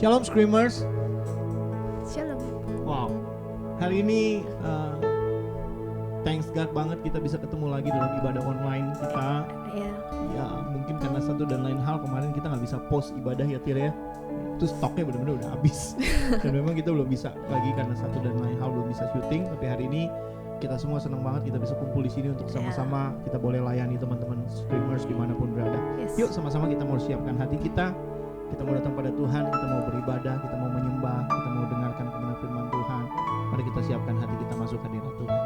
Shalom Screamers. Shalom. Wow, hari ini thanks God banget kita bisa ketemu lagi dalam ibadah online kita. Ya mungkin karena satu dan lain hal kemarin kita nggak bisa post ibadah ya Tir ya. Itu stoknya benar-benar udah habis. Dan memang kita belum bisa lagi karena satu dan lain hal belum bisa syuting. Tapi hari ini kita semua senang banget kita bisa kumpul di sini untuk sama-sama kita boleh layani teman-teman streamers dimanapun berada. Yuk sama-sama kita mau siapkan hati kita. Kita mau datang pada Tuhan, kita mau beribadah, kita mau menyembah, kita mau dengarkan kebenaran firman Tuhan. Mari kita siapkan hati kita masuk hadirat Tuhan.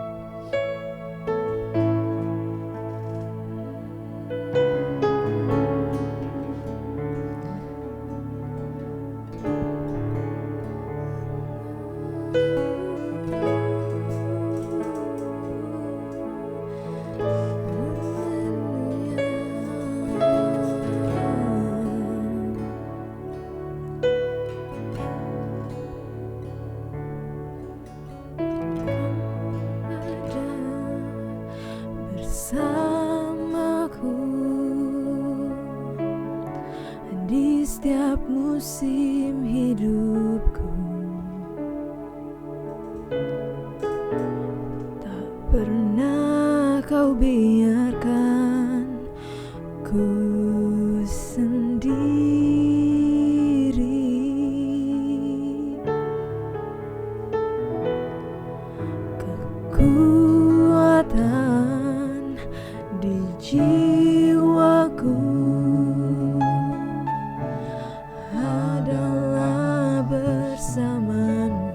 Bersamaku di setiap musim hidupku, tak pernah kau biarkan ku sendiri. Kekuatan di jiwaku adalah bersamamu,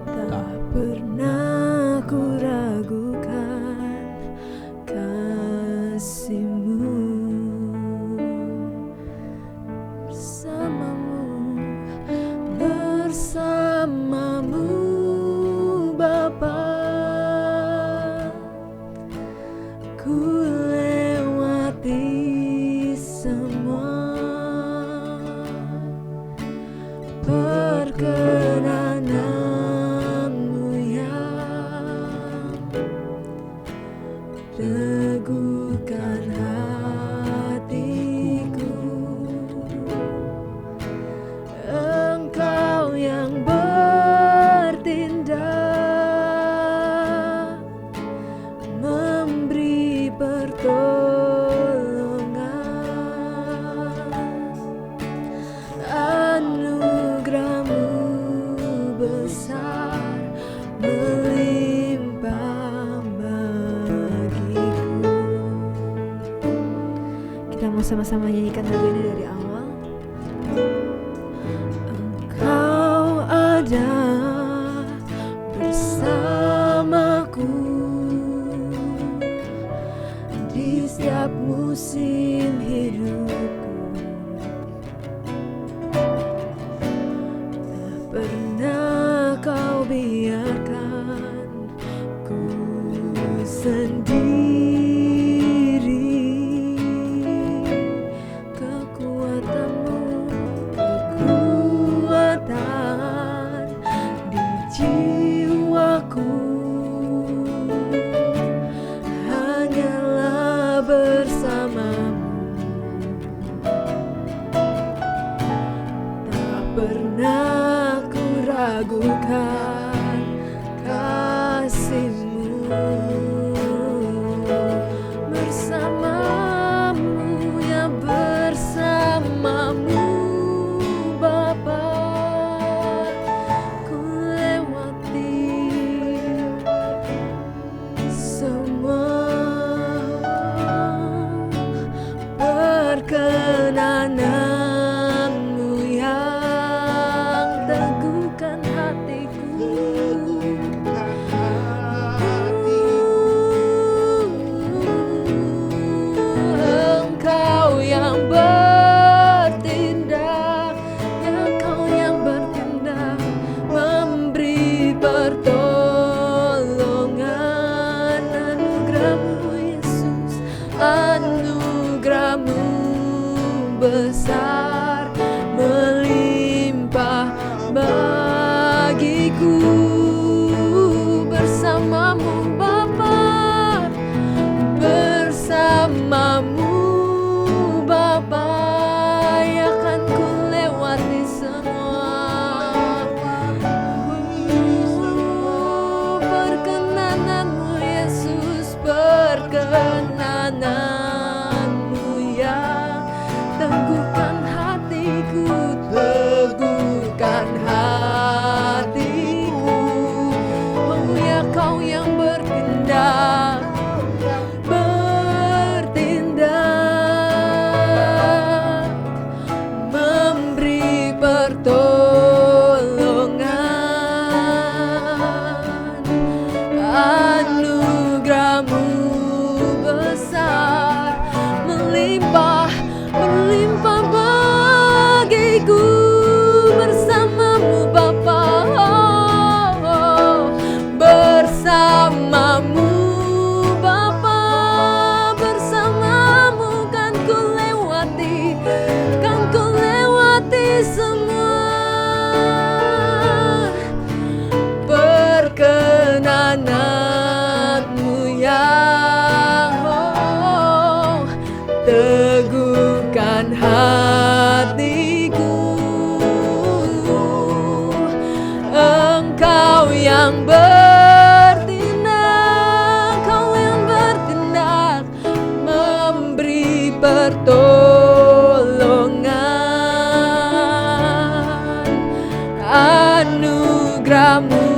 tak pernah ku ragukan kasih-Mu. Bersamamu Bapa, ku lewati semua perkenanan-Mu yang teguhkan hatiku. Engkau yang bertindak, memberi pertolongan, anugerah-Mu besar melimpah bagiku. Kita mau sama-sama nyanyikan lagu ini dari awal. Engkau ada bersamaku di setiap musim hidupku, tak pernah kau biarkan ku sendiri. Kekuatan di jiwaku hanyalah bersamamu, tak pernah ku ragukan kasih-Mu. Bersamamu, ya bersamamu Bapa, ku lewati semua perkenanan-Mu yang teguhkan hatiku. teguhkan hatiku. Oh ya, Kau yang berkehendak bertindak, memberi pertolongan. Anugerah-Mu besar, melimpah bagiku. Bersama-Mu Bapa, bersama-Mu Bapa, bersama-Mu kan ku lewati semua perkenanan-Mu yang teguhkan hatiku. Engkau yang bertindak, memberi pertolongan. Anugerah-Mu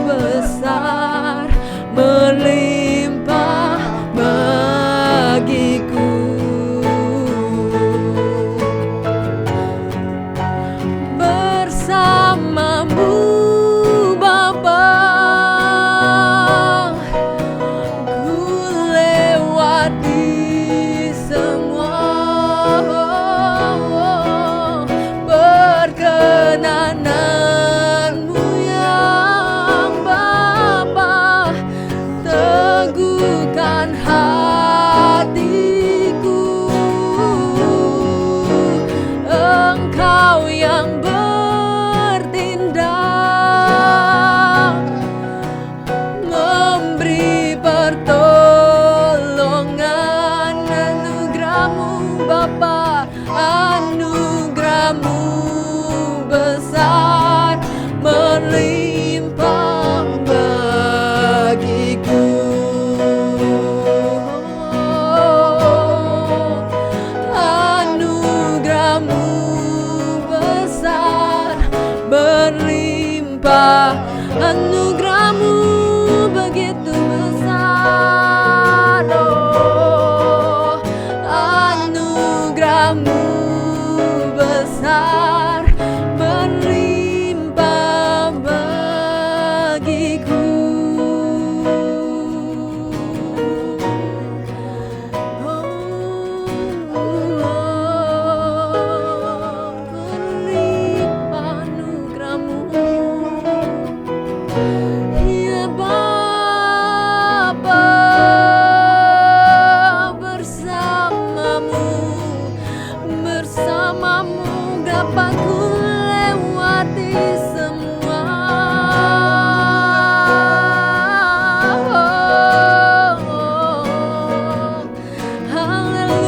besar, melimpah bagiku. Bersama-Mu Bapa, ku lewati semua perkenanan-Mu yang Bapa, teguhkan hatiku. Engkau yang bertindak, memberi pertolongan. Anugerah-Mu Bapa, anugerah-Mu besar, melimpah bagiku. Anugerah-Mu besar, berlimpah. Anugerah-Mu begitu besar. Oh, anugerah-Mu besar, berlimpah bagiku. Berlimpah anugerah-Mu, ya Bapa. Bersama-Mu dapat ku lewati semua.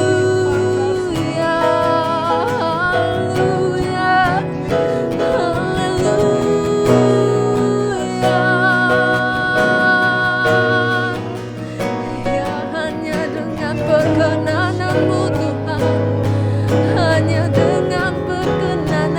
Haleluya, haleluya, haleluya. Ya, hanya dengan perkenanan-Mu Tuhan, hanya dengan perkenanan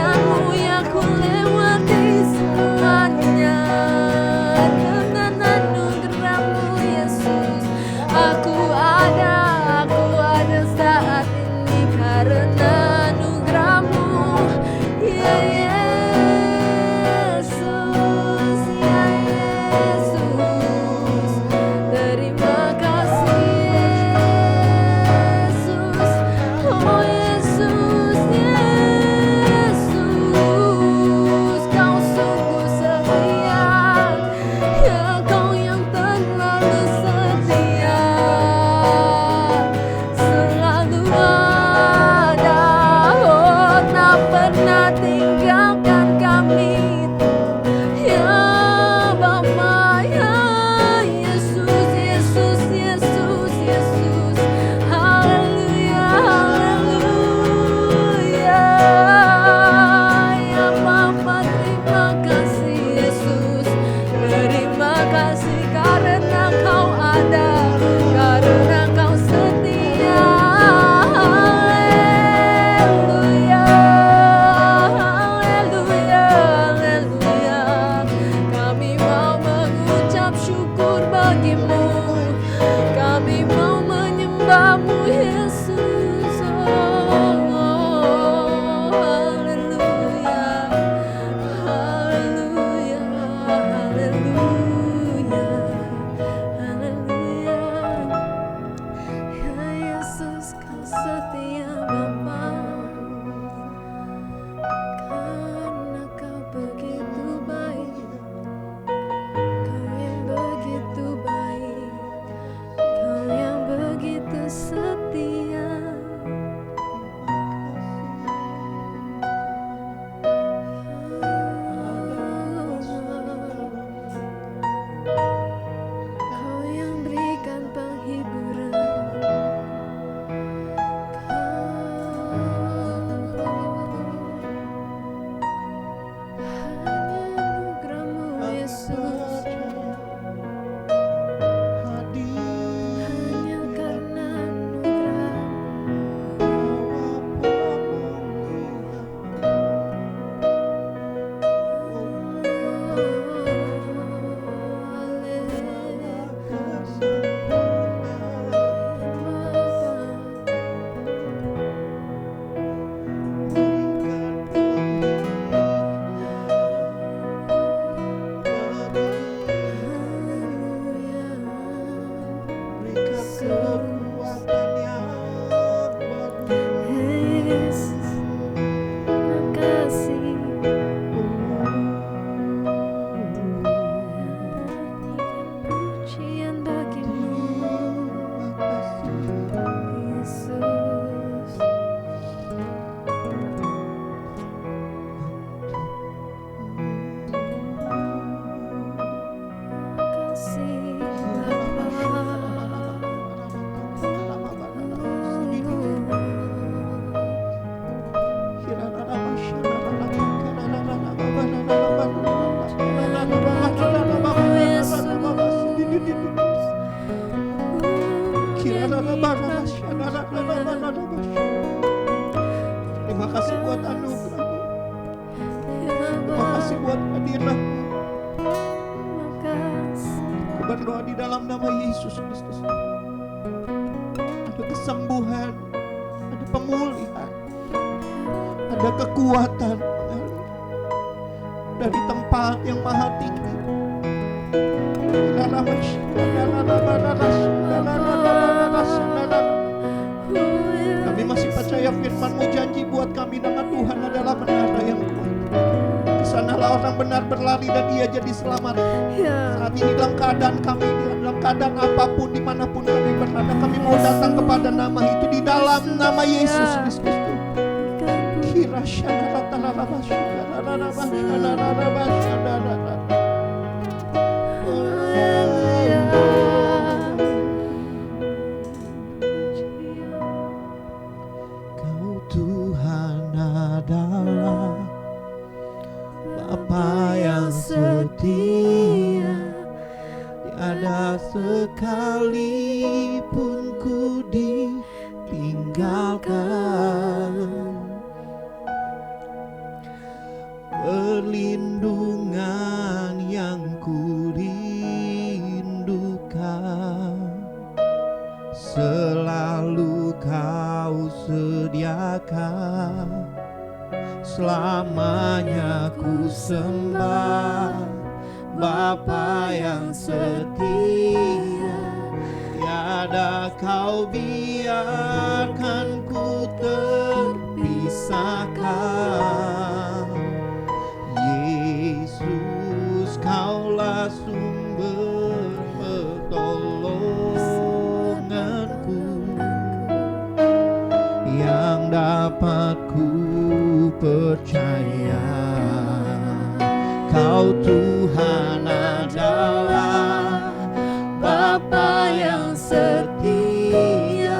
buat hadirat. Ku berdoa di dalam nama Yesus Kristus. Ada kesembuhan, ada pemulihan, ada kekuatan dari tempat yang maha tinggi. Kami masih percaya firman-Mu janji buat kami nama Tuhan adalah menara yang kuat. Kesanalah orang benar berlari dan ia jadi selamat. Saat ini dalam keadaan kami, dalam keadaan apapun, dimanapun kami berada, kami mau datang kepada nama itu di dalam nama Yesus Kristus. Kau Tuhan adalah Bapa yang setia, tiada sekalipun ku ditinggalkan. Perlindungan yang ku rindukan selalu kau sediakan. Selamanya ku sembah Bapa yang setia, tiada kau biarkan ku terpisahkan. Yesus, kaulah sumber pertolonganku yang dapat ku percaya. Kau Tuhan adalah Bapa yang setia,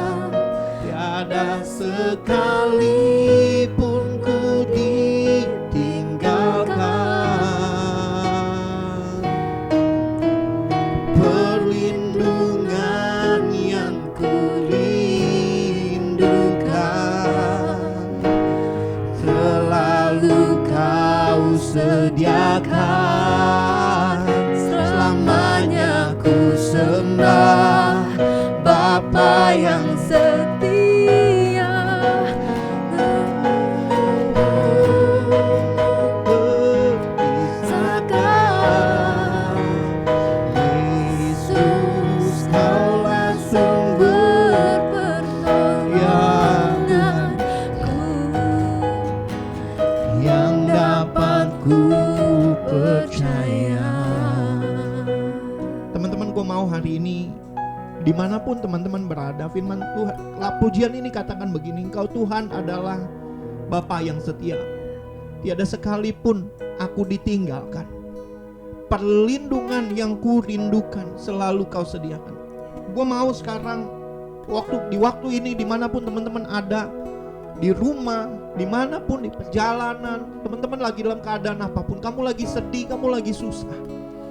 tiada sekalipun ku ditinggalkan. Perlindungan yang ku rindukan selalu kau sediakan. Selamanya ku sembah Bapa yang setia. Terpisahkan. Yesus, kaulah sumber pertolonganku yang dapat ku percaya. Teman-teman, gue mau hari ini dimanapun teman-teman berada, firman Tuhan, pujian ini katakan begini: Engkau Tuhan adalah Bapa yang setia, tiada sekalipun aku ditinggalkan. Perlindungan yang ku rindukan selalu kau sediakan. Gue mau sekarang di waktu ini dimanapun teman-teman ada, di rumah, dimanapun, di perjalanan, teman-teman lagi dalam keadaan apapun, kamu lagi sedih, kamu lagi susah,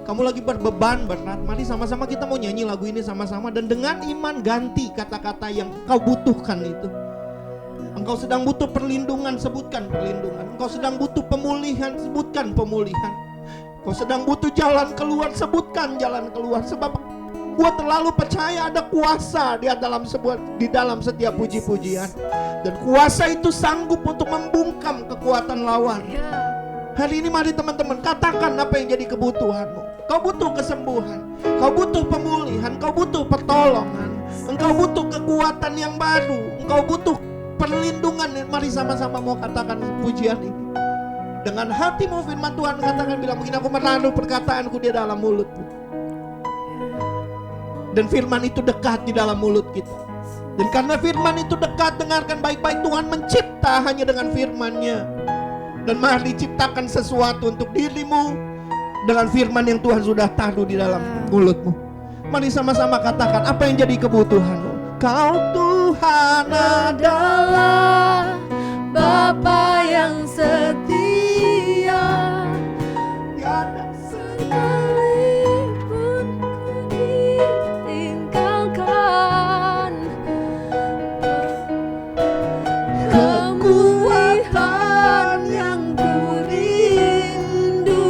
kamu lagi berbeban berat, mari sama-sama kita mau nyanyi lagu ini sama-sama. Dan dengan iman ganti kata-kata yang kau butuhkan itu. Engkau sedang butuh perlindungan, sebutkan perlindungan. Engkau sedang butuh pemulihan, sebutkan pemulihan. Engkau sedang butuh jalan keluar, sebutkan jalan keluar. Sebab gua terlalu percaya ada kuasa di dalam setiap puji-pujian. Dan kuasa itu sanggup untuk membungkam kekuatan lawan. Hari ini mari teman-teman katakan apa yang jadi kebutuhanmu. Kau butuh kesembuhan, kau butuh pemulihan, kau butuh pertolongan, engkau butuh kekuatan yang baru, engkau butuh perlindungan. Mari sama-sama mau katakan pujian ini. Dengan hatimu firman Tuhan katakan, bilang begini: aku menaruh perkataanku di dalam mulutmu. Dan firman itu dekat di dalam mulut kita. Dan karena firman itu dekat, dengarkan baik-baik, Tuhan mencipta hanya dengan firman-Nya. Dan mari ciptakan sesuatu untuk dirimu dengan firman yang Tuhan sudah taruh di dalam mulutmu. Mari sama-sama katakan apa yang jadi kebutuhanmu. Kau Tuhan adalah Bapa yang setia, tiada sekalipun ku ditinggalkan. Kekuatan yang ku rindu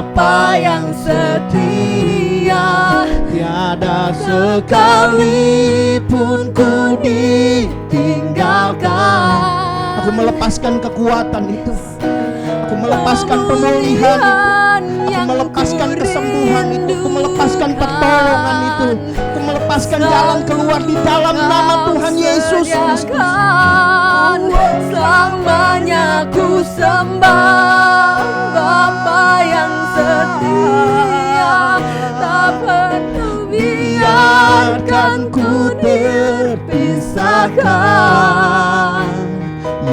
Bapa yang setia, tiada sekalipun ku ditinggalkan. Aku melepaskan kekuatan itu. Aku melepaskan pemulihan itu. Aku melepaskan kesembuhan itu. Aku melepaskan pertolongan itu. Aku melepaskan jalan keluar di dalam nama Tuhan Yesus Kristus. Selamanya ku sembah Bapa yang setia, tak pernah biarkan ku terpisahkan.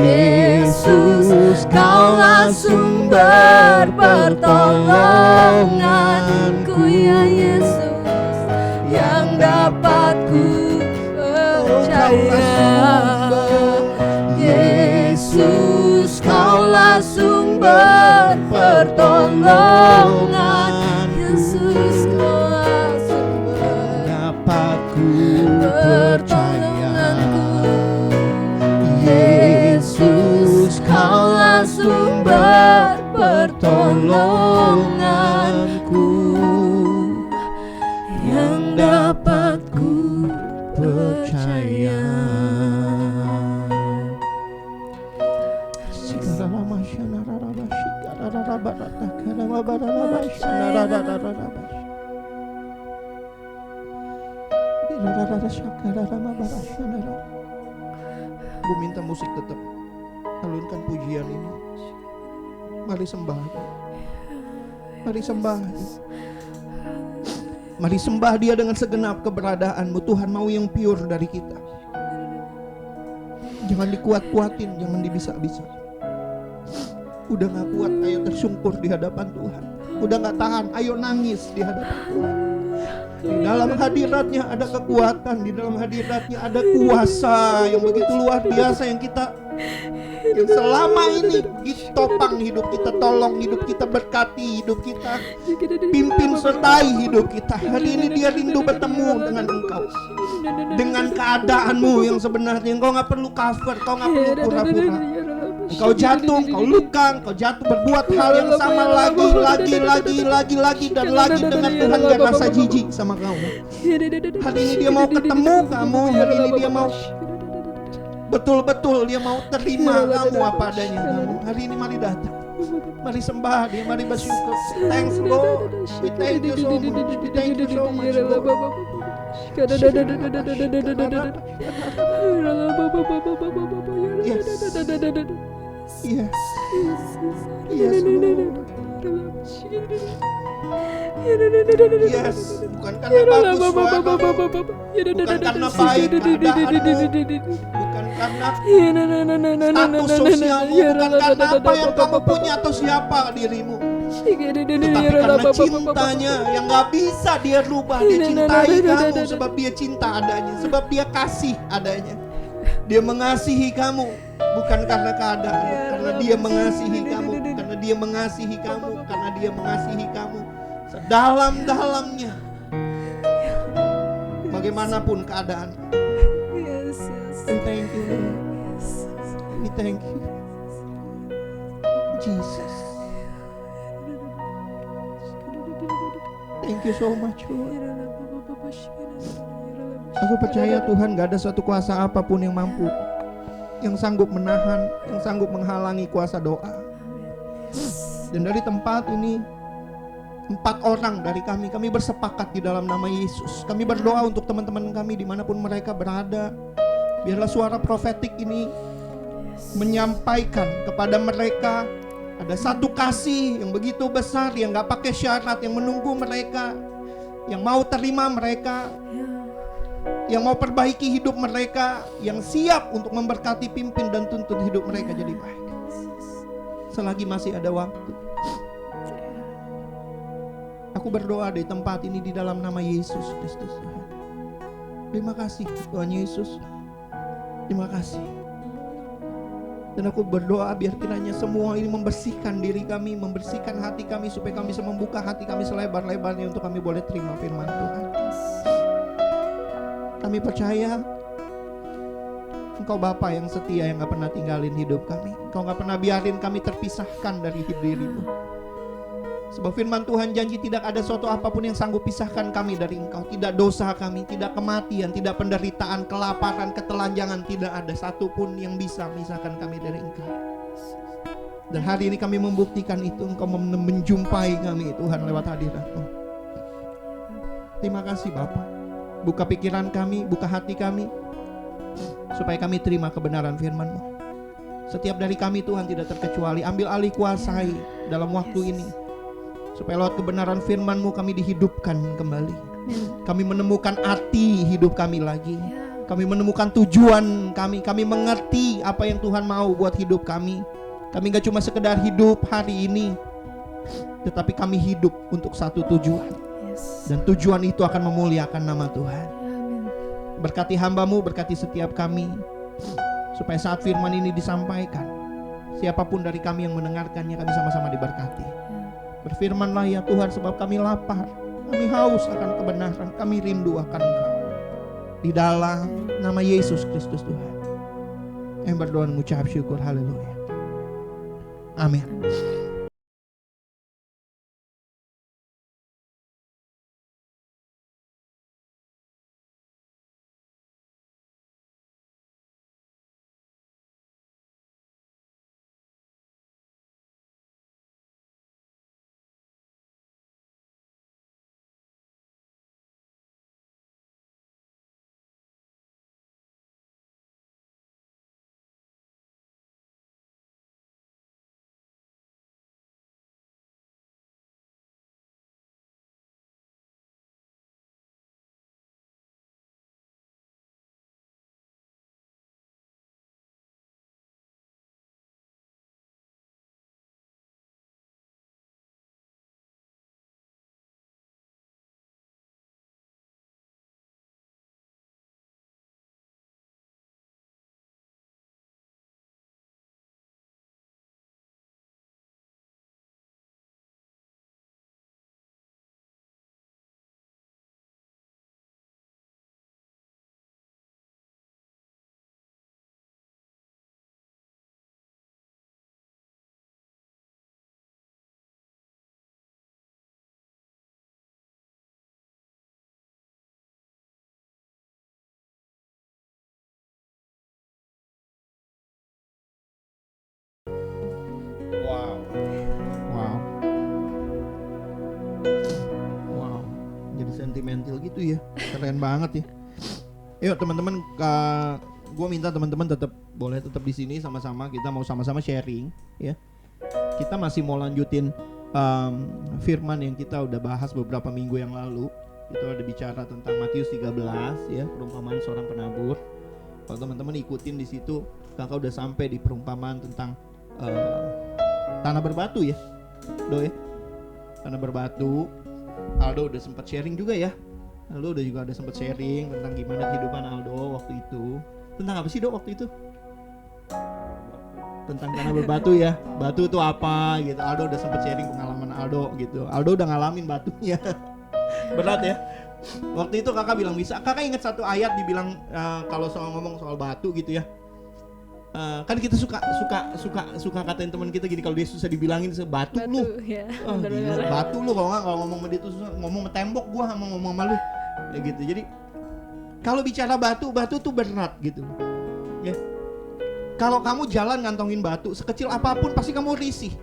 Yesus, Kaulah sumber pertolonganku, ya Yesus, yang dapat ku percaya. Yesus, Kaulah sumber pertolongan. Yesus, Kaulah sumber dapat ku percaya. Yesus, Kaulah sumber pertolonganku, yang dapat ku percaya. Gue minta musik tetap alunkan pujian ini. Mari sembah. Mari sembah. Mari sembah Dia dengan segenap keberadaanmu. Tuhan mau yang pure dari kita. Jangan dikuat-kuatin, jangan dibisa-bisa. Udah gak kuat, ayo tersungkur di hadapan Tuhan. Udah gak tahan, ayo nangis di hadapan Tuhan. Di dalam hadiratnya ada kekuatan, di dalam hadiratnya ada kuasa yang begitu luar biasa yang selama ini ditopang hidup kita, tolong hidup kita, berkati hidup kita, pimpin sertai hidup kita. Hari ini Dia rindu bertemu dengan engkau, dengan keadaanmu yang sebenarnya. Engkau gak perlu cover, kau gak perlu pura-pura. Engkau jatuh, engkau luka, engkau jatuh berbuat hal yang sama lagi dan lagi dengan Tuhan gak rasa jijik sama kamu. Hari ini Dia mau ketemu kamu, hari ini Dia mau betul-betul Dia mau terima kamu apa adanya kamu. Hari ini mari datang, mari sembah Dia, mari bersyukur. Thanks Lord, we thank you so much, we thank you so much Lord. Yes. Yes. Yes, Lord. Yes, bukan karena bagus suaramu, bukan karena baik keadaanmu, bukan karena status sosialmu, bukan karena apa yang kamu punya atau siapa dirimu, tetapi karena cintanya yang gak bisa Dia rubah. Dia cintai kamu sebab Dia cinta adanya, sebab Dia kasih adanya. Dia mengasihi kamu bukan karena keadaan, karena Dia mengasihi kamu, karena Dia mengasihi kamu, karena Dia mengasihi kamu sedalam-dalamnya. Bagaimanapun keadaan. We thank you, Lord. We thank you, Jesus. Thank you so much, Lord. Aku percaya Tuhan gak ada suatu kuasa apapun yang mampu, yang sanggup menahan, yang sanggup menghalangi kuasa doa. Dan dari tempat ini 4 orang dari kami bersepakat di dalam nama Yesus. Kami berdoa untuk teman-teman kami dimanapun mereka berada. Biarlah suara profetik ini menyampaikan kepada mereka ada satu kasih yang begitu besar, yang gak pakai syarat, yang menunggu mereka, yang mau terima mereka, yang mau perbaiki hidup mereka, yang siap untuk memberkati, pimpin dan tuntun hidup mereka jadi baik. Selagi masih ada waktu, aku berdoa di tempat ini di dalam nama Yesus Kristus. Terima kasih Tuhan Yesus. Terima kasih. Dan aku berdoa biar kiranya semua ini membersihkan diri kami, membersihkan hati kami, supaya kami bisa membuka hati kami selebar-lebarnya untuk kami boleh terima firman Tuhan. Kami percaya Engkau Bapa yang setia, yang gak pernah tinggalin hidup kami. Engkau gak pernah biarin kami terpisahkan dari dirimu. Sebab firman Tuhan janji tidak ada suatu apapun yang sanggup pisahkan kami dari Engkau. Tidak dosa kami, tidak kematian, tidak penderitaan, kelaparan, ketelanjangan. Tidak ada satupun yang bisa memisahkan kami dari Engkau. Dan hari ini kami membuktikan itu. Engkau menjumpai kami Tuhan lewat hadirat-Mu. Terima kasih Bapa. Buka pikiran kami, buka hati kami, supaya kami terima kebenaran firman-Mu. Setiap dari kami Tuhan tidak terkecuali. Ambil alih kuasai dalam waktu ini, supaya lewat kebenaran firman-Mu kami dihidupkan kembali. Kami menemukan arti hidup kami lagi. Kami menemukan tujuan kami. Kami mengerti apa yang Tuhan mau buat hidup kami. Kami gak cuma sekedar hidup hari ini, tetapi kami hidup untuk satu tujuan. Dan tujuan itu akan memuliakan nama Tuhan. Berkati hamba-Mu, berkati setiap kami, supaya saat firman ini disampaikan, siapapun dari kami yang mendengarkannya, kami sama-sama diberkati. Berfirmanlah ya Tuhan, sebab kami lapar, kami haus akan kebenaran, kami rindu akan Engkau. Di dalam nama Yesus Kristus Tuhan, yang berdoa dan mengucap syukur. Haleluya. Amin. Wow. Jadi sentimental gitu ya. Keren banget ya. Yuk teman-teman, gue minta teman-teman boleh tetap di sini sama-sama. Kita mau sama-sama sharing ya. Kita masih mau lanjutin firman yang kita udah bahas beberapa minggu yang lalu. Itu ada bicara tentang Matius 13 ya, perumpamaan seorang penabur. Kalau teman-teman ikutin di situ, kakak udah sampai di perumpamaan tentang tanah berbatu ya, Do ya. Tanah berbatu. Aldo udah sempat sharing juga ya. Aldo juga ada sempat sharing tentang gimana kehidupan Aldo waktu itu. Tentang apa sih Do waktu itu? Tentang tanah berbatu ya. Batu itu apa gitu. Aldo udah sempat sharing pengalaman Aldo gitu. Aldo udah ngalamin batunya. Berat ya. Waktu itu kakak bilang bisa. Kakak ingat satu ayat dibilang kalau soal ngomong soal batu gitu ya. Kan kita suka katain teman kita gini, kalau dia susah dibilangin batu lu. Ya, Gila, batu lu kalau ngomong sama dia tuh susah. Ngomong sama tembok gua ngomong sama lu. Ya gitu. Jadi kalau bicara batu tuh berat gitu. Ya. Kalau kamu jalan ngantongin batu sekecil apapun pasti kamu risih.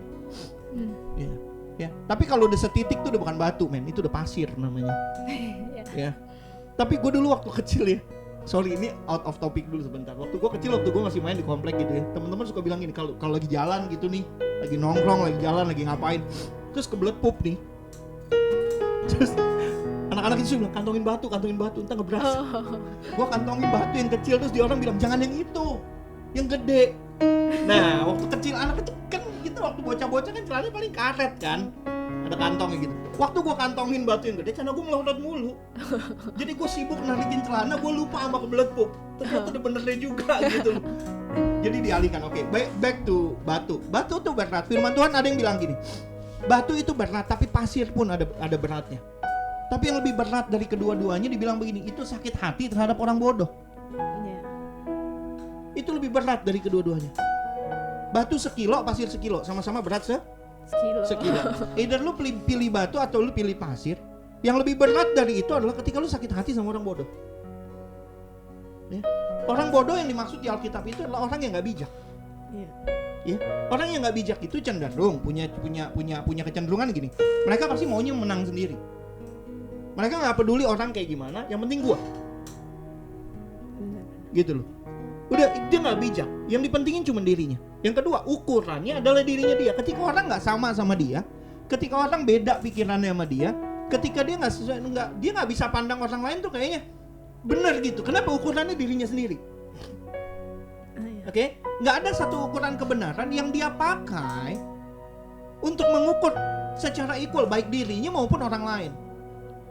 Ya. Ya. Tapi kalau udah setitik tuh udah bukan batu, men. Itu udah pasir namanya. Ya. Tapi gue dulu waktu kecil ya. Sorry, ini out of topic dulu sebentar. Waktu gue kecil, waktu gue masih main di komplek gitu ya, teman-teman suka bilang gini, kalau lagi jalan gitu nih, lagi nongkrong, lagi jalan, lagi ngapain, terus kebelet pup nih, terus anak-anak itu bilang kantongin batu, entar ngeberasa. Gue kantongin batu yang kecil, terus dia orang bilang jangan yang itu, yang gede. Nah, waktu kecil anak kecil kan gitu, waktu bocah-bocah kan celananya paling karet kan, ada kantongnya gitu. Waktu gue kantongin batu yang gede, celana gue melorot mulu. Jadi gue sibuk narikin celana, gue lupa sama kebelet pup. Ternyata ada benernya juga gitu. Jadi dialihkan. Oke, back to batu. Batu tuh berat. Firman Tuhan ada yang bilang gini, batu itu berat, tapi pasir pun ada beratnya. Tapi yang lebih berat dari kedua-duanya dibilang begini, itu sakit hati terhadap orang bodoh. Itu lebih berat dari kedua-duanya. Batu sekilo, pasir sekilo, sama-sama berat sekilo. Either lu pilih batu atau lu pilih pasir. Yang lebih berat dari itu adalah ketika lu sakit hati sama orang bodoh. Ya. Orang bodoh yang dimaksud di Alkitab itu adalah orang yang nggak bijak. Ya. Orang yang nggak bijak itu cenderung punya kecenderungan gini. Mereka pasti maunya menang sendiri. Mereka nggak peduli orang kayak gimana, yang penting gua. Gitu loh. Udah, dia nggak bijak. Yang dipentingin cuma dirinya. Yang kedua, ukurannya adalah dirinya dia. Ketika orang nggak sama dia, ketika orang beda pikirannya sama dia, ketika dia nggak bisa pandang orang lain tuh kayaknya benar gitu. Kenapa? Ukurannya dirinya sendiri. Oke? Nggak ada satu ukuran kebenaran yang dia pakai untuk mengukur secara equal baik dirinya maupun orang lain.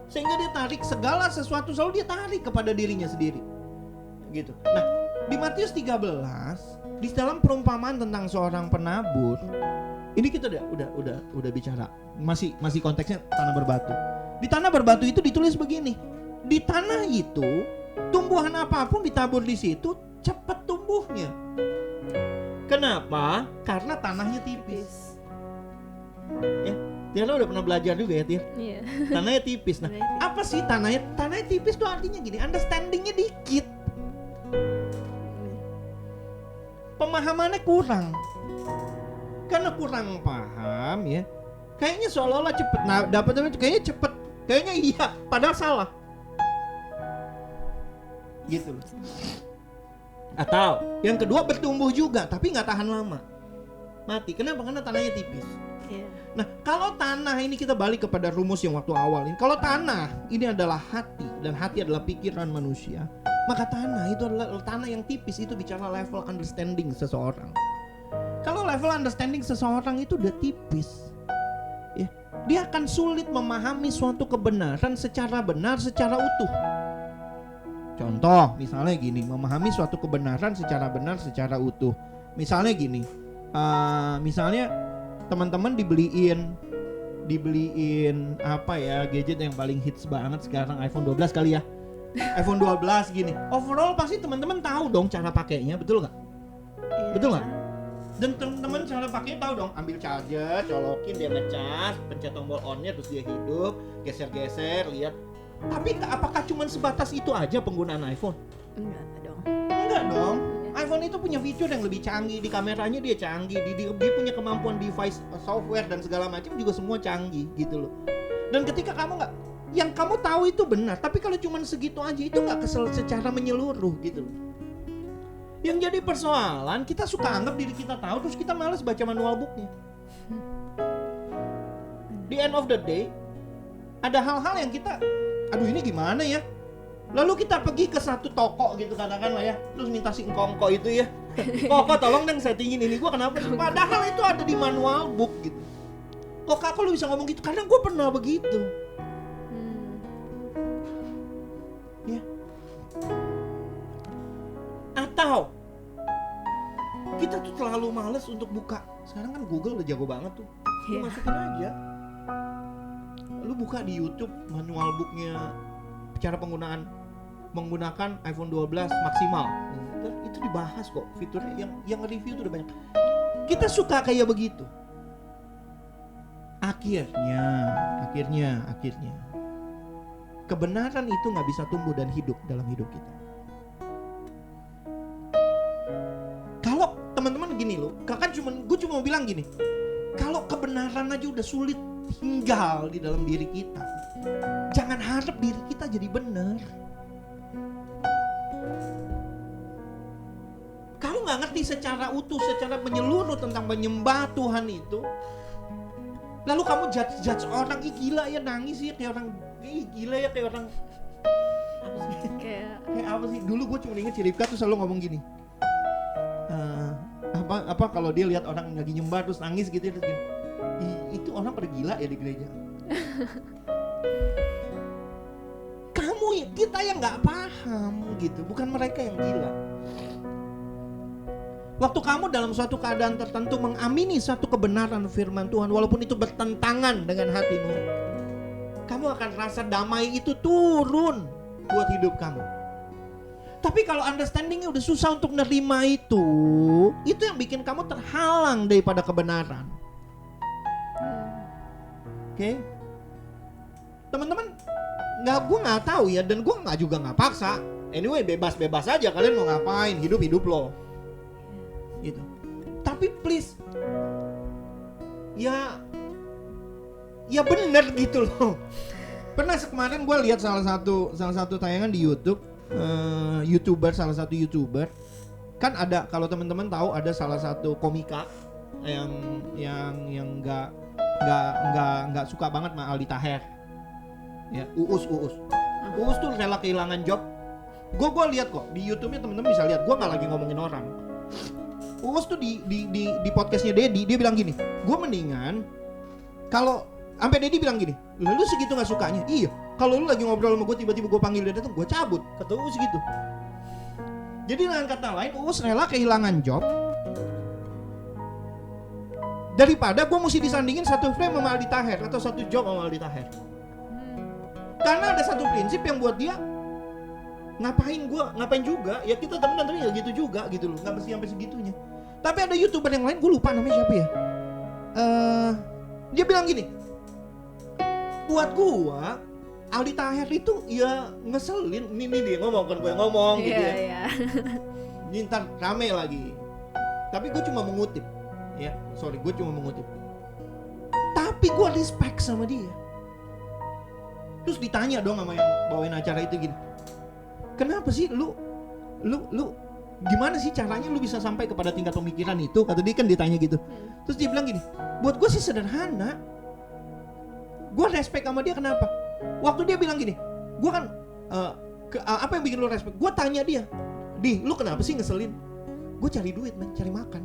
Sehingga dia tarik segala sesuatu selalu dia tarik kepada dirinya sendiri. Gitu. Nah, di Matius 13 di dalam perumpamaan tentang seorang penabur, ini kita udah bicara. Masih konteksnya tanah berbatu. Di tanah berbatu itu ditulis begini. Di tanah itu tumbuhan apapun ditabur di situ cepat tumbuhnya. Kenapa? Karena tanahnya tipis. Ya, Tia udah pernah belajar juga ya, Tia? Iya. Tanahnya tipis. Nah, apa sih tanahnya? Tanahnya tipis tuh artinya gini, understandingnya dikit. Pemahamannya kurang. Karena kurang paham ya. Kayaknya seolah-olah cepet. Nah, dapatnya kayaknya cepet. Kayaknya iya, padahal salah. Gitu loh. Atau yang kedua bertumbuh juga tapi nggak tahan lama, mati. Kenapa? Karena tanahnya tipis. Nah, kalau tanah ini kita balik kepada rumus yang waktu awal ini. Kalau tanah ini adalah hati dan hati adalah pikiran manusia, maka tanah itu adalah tanah yang tipis. Itu bicara level understanding seseorang. Kalau level understanding seseorang itu udah tipis, ya, dia akan sulit memahami suatu kebenaran secara benar, secara utuh. Contoh, misalnya gini, memahami suatu kebenaran secara benar, secara utuh. Misalnya gini, misalnya teman-teman dibeliin apa ya, gadget yang paling hits banget sekarang, iPhone 12 kali ya. iPhone 12 gini. Overall pasti teman-teman tahu dong cara pakainya, betul nggak? Betul nggak? Dan teman-teman cara pakainya tahu dong, ambil charger, colokin, dia ngecas, pencet tombol on-nya terus dia hidup, geser-geser, lihat. Tapi apakah cuma sebatas itu aja penggunaan iPhone? Enggak dong. iPhone itu punya fitur yang lebih canggih, di kameranya dia canggih, dia punya kemampuan device, software dan segala macam juga semua canggih gitu loh. Dan ketika kamu yang kamu tahu itu benar, tapi kalau cuma segitu aja itu nggak kesel secara menyeluruh gitu loh. Yang jadi persoalan, kita suka anggap diri kita tahu, terus kita malas baca manual booknya. Di end of the day, ada hal-hal yang kita, aduh ini gimana ya? Lalu kita pergi ke satu toko gitu katakanlah ya, terus minta si engkong-engkong itu ya, kok tolong dong settingin ini, gua kenapa sih? Padahal itu ada di manual book gitu. Kok lu bisa ngomong gitu? Karena gua pernah begitu. Ya. Atau kita tuh terlalu males untuk buka. Sekarang kan Google udah jago banget tuh. Lu masukin aja. Lu buka di YouTube manual booknya cara menggunakan iPhone 12 maksimal. Itu dibahas kok fiturnya, yang review tuh udah banyak. Kita suka kayak begitu. Akhirnya kebenaran itu nggak bisa tumbuh dan hidup dalam hidup kita. Kalau teman-teman gini loh, gue cuma mau bilang gini, kalau kebenaran aja udah sulit tinggal di dalam diri kita, jangan harap diri kita jadi benar. Kamu nggak ngerti secara utuh, secara menyeluruh tentang menyembah Tuhan itu, lalu kamu judge orang, ih gila ya nangis ya kayak orang, ih gila ya kayak orang kayak apa sih? Dulu gue cuma inget si Rifka tuh selalu ngomong gini, apa kalau dia lihat orang lagi nyembah terus nangis gitu, terus gini, itu orang pada gila ya di gereja. Kita yang nggak paham gitu, bukan mereka yang gila. Waktu kamu dalam suatu keadaan tertentu mengamini satu kebenaran firman Tuhan, walaupun itu bertentangan dengan hatimu, kamu akan rasa damai itu turun buat hidup kamu. Tapi kalau understandingnya udah susah untuk nerima itu yang bikin kamu terhalang daripada kebenaran. Oke. Teman-teman, gue nggak tahu ya, dan gue juga nggak paksa. Anyway, bebas aja kalian mau ngapain, hidup lo. Gitu. Tapi please, ya bener gitu loh. Pernah kemarin gue lihat salah satu tayangan di YouTube, salah satu YouTuber. Kan ada, kalau teman-teman tahu, ada salah satu komika yang nggak suka banget sama Aldi Taher. Ya, Uus tuh rela kehilangan job. Gue lihat kok di YouTube-nya, teman-teman bisa lihat. Gue nggak lagi ngomongin orang. Uus tuh di podcastnya Dedi, dia bilang gini, gue mendingan kalau sampai Dedi bilang gini, lu segitu nggak sukanya? Iya, kalau lu lagi ngobrol sama gue tiba-tiba gue panggil dia datang, gue cabut. Kata Uus gitu. Jadi dengan kata lain, Uus rela kehilangan job daripada gue mesti disandingin satu frame sama Aldi Taher atau satu job sama Aldi Taher. Karena ada satu prinsip yang buat dia, ngapain juga, ya kita temenan tapi ya gitu juga gitu loh, nggak mesti sampai segitunya. Tapi ada YouTuber yang lain, gue lupa namanya siapa ya, dia bilang gini, buat gue Aldi Taher itu ya ngeselin. Ini dia ngomong, kan gue yang ngomong gitu ya. Ini ntar rame lagi. Tapi gue cuma mengutip. Ya, sorry, gue cuma mengutip. Tapi gue respect sama dia. Terus ditanya dong sama yang bawain acara itu gini, kenapa sih lu gimana sih caranya lu bisa sampai kepada tingkat pemikiran itu? Kata dia, kan ditanya gitu. Terus dia bilang gini, buat gue sih sederhana. Gue respect sama dia, kenapa? Waktu dia bilang gini, gue kan apa yang bikin lu respect? Gue tanya dia, Di, lu kenapa sih ngeselin? Gue cari duit, man, cari makan.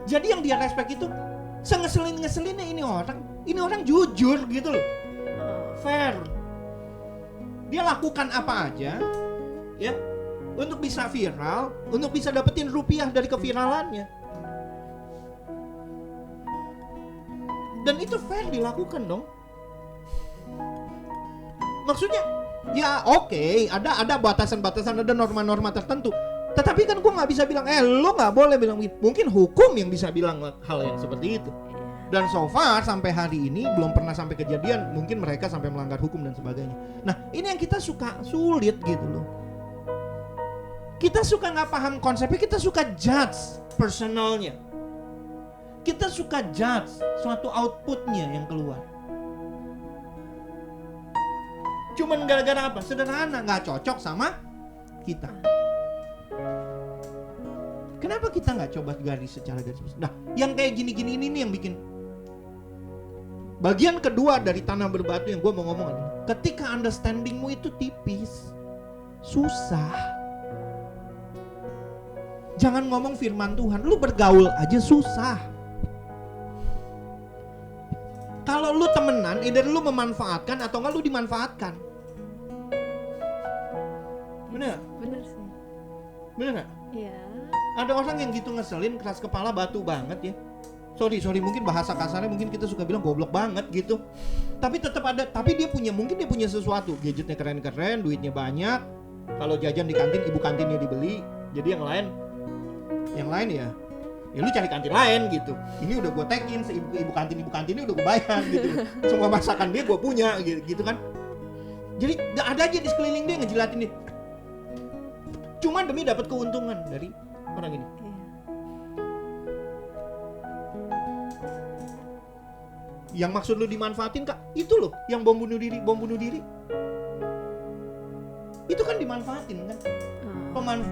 Jadi yang dia respect itu sengeselin-ngeselinnya ini orang jujur gitu loh. Fair. Dia lakukan apa aja ya untuk bisa viral, untuk bisa dapetin rupiah dari keviralannya. Dan itu fair dilakukan dong. Maksudnya ya oke, ada batasan-batasan, ada norma-norma tertentu. Tetapi kan gue gak bisa bilang, lo gak boleh bilang begitu. Mungkin hukum yang bisa bilang hal yang seperti itu. Dan so far sampai hari ini belum pernah sampai kejadian mungkin mereka sampai melanggar hukum dan sebagainya. Nah ini yang kita suka sulit gitu loh. Kita suka gak paham konsepnya, kita suka judge personalnya. Kita suka judge suatu outputnya yang keluar. Cuman gara-gara apa? Sederhana, gak cocok sama kita. Kenapa kita nggak coba secara garis besar? Nah, yang kayak gini-gini ini nih yang bikin. Bagian kedua dari tanah berbatu yang gue mau ngomong adalah, ketika understandingmu itu tipis, susah. Jangan ngomong firman Tuhan, lu bergaul aja susah. Kalau lu temenan, either lu memanfaatkan atau enggak lu dimanfaatkan. Bener? Bener sih. Bener nggak? Iya. Ada orang yang gitu ngeselin, keras kepala, batu banget ya. Sorry, mungkin bahasa kasarnya mungkin kita suka bilang goblok banget gitu. Tapi tetap ada, mungkin dia punya sesuatu, gadgetnya keren-keren, duitnya banyak. Kalau jajan di kantin, ibu kantinnya dibeli. Jadi yang lain ya lu cari kantin lain gitu. Ini udah gue tag-in, ibu kantinnya udah gue bayar gitu. Semua masakan dia gue punya gitu kan. Jadi gak ada aja di sekeliling dia ngejilatin dia. Cuma demi dapat keuntungan dari orang ini. Yang maksud lu dimanfaatin kak, itu loh yang bom bunuh diri. Itu kan dimanfaatin kan.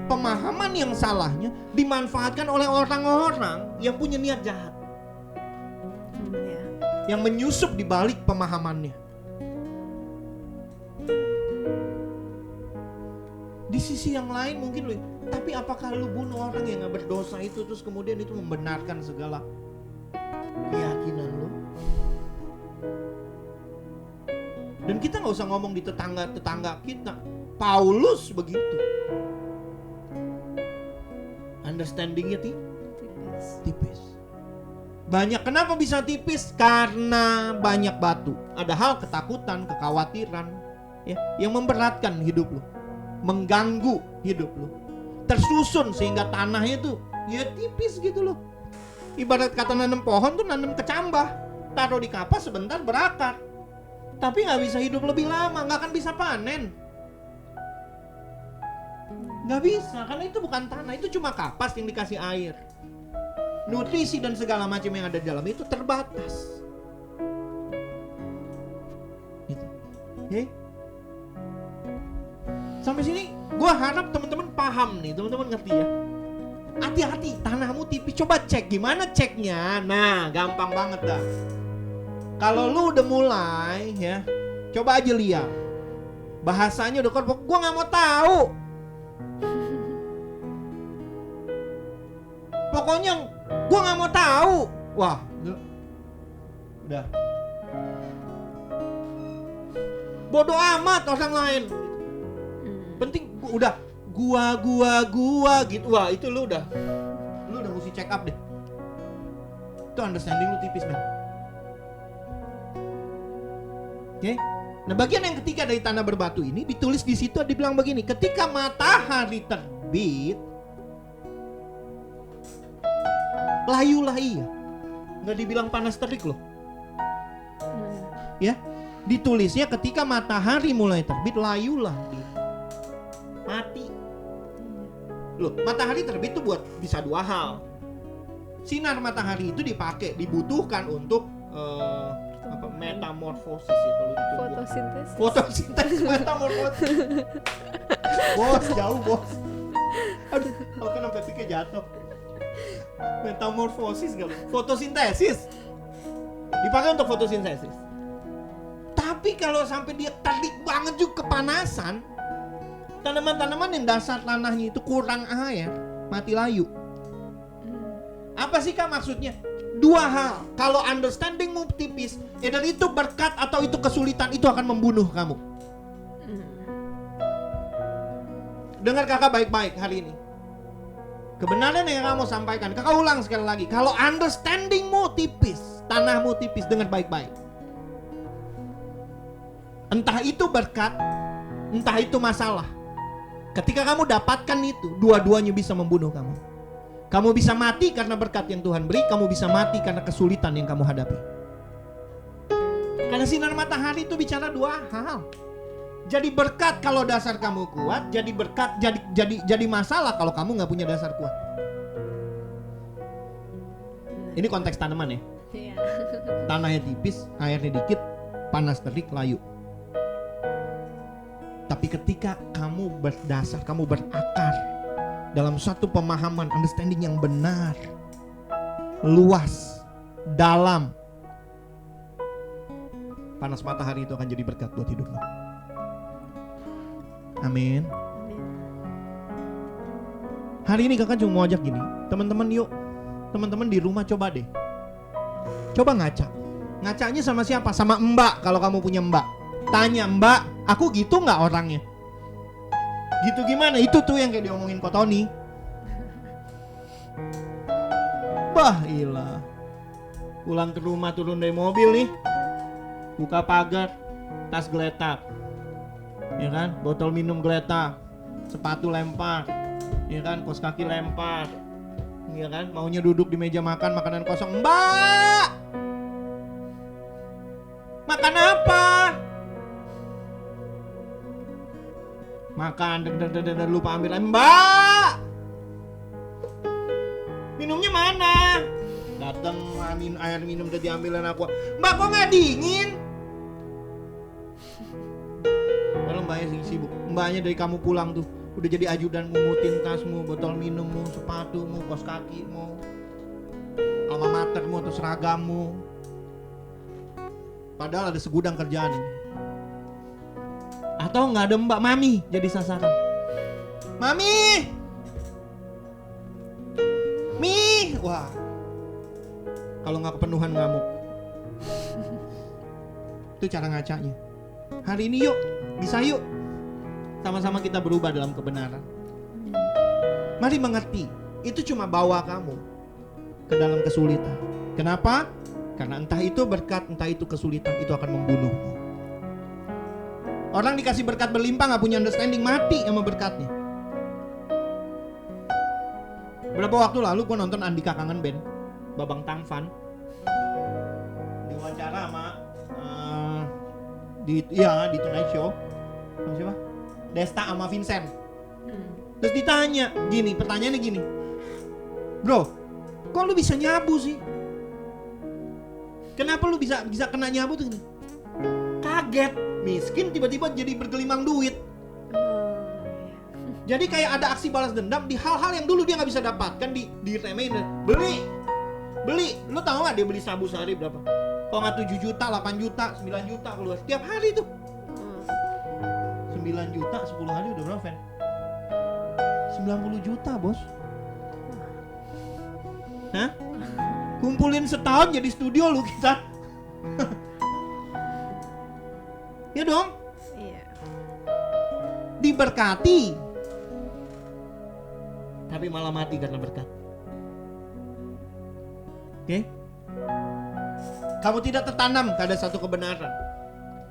Pemahaman yang salahnya dimanfaatkan oleh orang-orang yang punya niat jahat. Yang menyusup di balik pemahamannya. Di sisi yang lain mungkin lu, tapi apakah lu bunuh orang yang gak berdosa itu terus kemudian itu membenarkan segala keyakinan lu? Dan kita gak usah ngomong di tetangga kita. Paulus begitu. Understandingnya tipis. Banyak. Kenapa bisa tipis? Karena banyak batu. Ada hal ketakutan, kekhawatiran ya, yang memberatkan hidup lu, mengganggu hidup lu, tersusun sehingga tanahnya tuh ya tipis gitu loh. Ibarat kata nanam pohon tuh nanam kecambah, taruh di kapas sebentar berakar, tapi nggak bisa hidup lebih lama, nggak akan bisa panen. Nggak bisa, karena itu bukan tanah, itu cuma kapas yang dikasih air. Nutrisi dan segala macam yang ada di dalam itu terbatas. Gitu. Okay? Sampai sini gue harap teman-teman paham nih, teman-teman ngerti ya. Hati-hati, tanahmu tipis. Coba cek, gimana ceknya? Nah, gampang banget dah. Kalau lu udah mulai ya, coba aja lihat. Bahasanya udah korpok, gue gak mau tahu. Pokoknya gue gak mau tahu. Wah, udah. Bodoh amat orang lain. Penting udah gua gitu. Wah, itu lu udah mesti check up deh. Itu understanding lu tipis, men. Oke. Nah, bagian yang ketiga dari tanah berbatu ini ditulis di situ, dibilang begini, ketika matahari terbit, layulah ia. Nggak dibilang panas terik loh. Ya, ditulisnya ketika matahari mulai terbit, layulah ia. Mati. Loh, matahari terbit itu buat bisa dua hal. Sinar matahari itu dibutuhkan untuk metamorfosis ya, kalau itu fotosintesis metamorfosis. Bos, jauh bos. Aduh, aku kan sampai pikir jatuh. Metamorfosis gak? Fotosintesis dipakai untuk fotosintesis. Tapi kalau sampai dia terik banget juga kepanasan, tanaman-tanaman yang dasar tanahnya itu kurang air, mati layu. Apa sih Kak maksudnya? Dua hal. Kalau understandingmu tipis, either itu berkat atau itu kesulitan, itu akan membunuh kamu. Dengar kakak baik-baik hari ini. Kebenaran yang kamu sampaikan, kakak ulang sekali lagi. Kalau understandingmu tipis, tanahmu tipis, dengar baik-baik. Entah itu berkat, entah itu masalah. Ketika kamu dapatkan itu, dua-duanya bisa membunuh kamu. Kamu bisa mati karena berkat yang Tuhan beri, kamu bisa mati karena kesulitan yang kamu hadapi. Karena sinar matahari itu bicara dua hal. Jadi berkat kalau dasar kamu kuat, jadi berkat jadi masalah kalau kamu nggak punya dasar kuat. Ini konteks tanaman ya. Tanahnya tipis, airnya dikit, panas terik, layu. Tapi ketika kamu berdasar, kamu berakar dalam satu pemahaman, understanding yang benar, luas, dalam, panas matahari itu akan jadi berkat buat hidupmu. Amin. Hari ini kakak cuma mau ajak gini, teman-teman yuk, teman-teman di rumah coba deh, coba ngaca. Ngacanya sama siapa? Sama Mbak. Kalau kamu punya Mbak, tanya Mbak, aku gitu nggak orangnya? Gitu gimana? Itu tuh yang kayak diomongin Ko Tony. Bah ilah. Pulang ke rumah, turun dari mobil nih, buka pagar, tas geletak, ya kan? Botol minum geletak, sepatu lempar, ya kan? Kaos kaki lempar, ya kan? Maunya duduk di meja makan, makanan kosong. Mbak, makan apa? Makan, dan lupa ambil. Mbak, minumnya mana? Datang air minum udah diambilan aku. Mbak, kok nggak dingin? Kalau mbaknya sibuk, mbaknya dari kamu pulang tuh udah jadi ajudan, ngumutin tasmu, botol minummu, sepatumu, kaos kakimu, alma matermu atau seragammu. Padahal ada segudang kerjaan ini. Atau nggak ada Mbak Mami jadi sasaran. Mami, Mi, wah, kalau nggak kepenuhan ngamuk. Itu cara ngacanya. Hari ini yuk, bisa yuk, sama-sama kita berubah dalam kebenaran. Mari mengerti, itu cuma bawa kamu ke dalam kesulitan. Kenapa? Karena entah itu berkat, entah itu kesulitan, itu akan membunuhmu. Orang dikasih berkat berlimpah gak punya understanding, mati sama berkatnya. Berapa waktu lalu gue nonton Andika Kangen Band. Babang Tampan diwawancara sama di Tonight Show sama siapa? Desta sama Vincent. Terus ditanya gini, pertanyaannya gini, bro, kok lu bisa nyabu sih? Kenapa lu bisa kena nyabu tuh? Kaget, miskin tiba-tiba jadi bergelimang duit. Jadi kayak ada aksi balas dendam di hal-hal yang dulu dia nggak bisa dapatkan, diremehin. Beli, lu tahu nggak dia beli sabu sehari berapa? Kalau nggak 7 juta, 8 juta, 9 juta keluar setiap hari tuh. 9 juta 10 hari udah berapa, Fen? 90 juta, bos. Hah? Kumpulin setahun jadi studio lu kita. Ya dong? Iya. Diberkati. Tapi malah mati karena berkat. Oke? Kamu tidak tertanam pada satu kebenaran.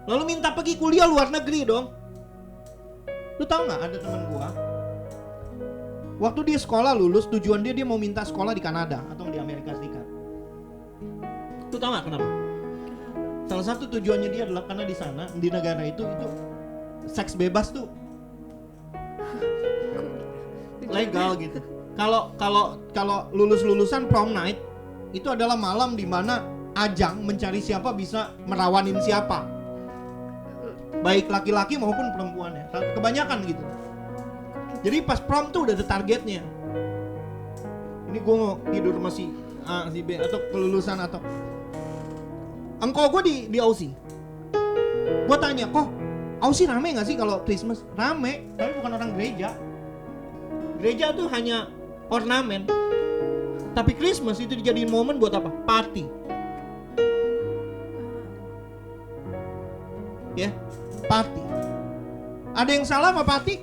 Lalu minta pergi kuliah luar negeri dong. Lu tahu nggak, ada teman gua, waktu dia sekolah lulus, tujuan dia mau minta sekolah di Kanada atau di Amerika Serikat. Lu tahu nggak kenapa? Salah satu tujuannya dia adalah karena di sana, di negara itu seks bebas tuh legal gitu. Kalau lulusan prom night itu adalah malam di mana ajang mencari siapa bisa merawanin siapa, baik laki-laki maupun perempuan ya, kebanyakan gitu. Jadi pas prom tuh udah ada targetnya. Ini gue mau tidur sama si A, si B, atau kelulusan atau engkau gue di Aussie. Gue tanya, kok Aussie rame gak sih kalau Christmas? Rame, tapi bukan orang gereja. Gereja tuh hanya ornamen. Tapi Christmas itu dijadiin momen buat apa? Party. Ya, party. Ada yang salah sama party?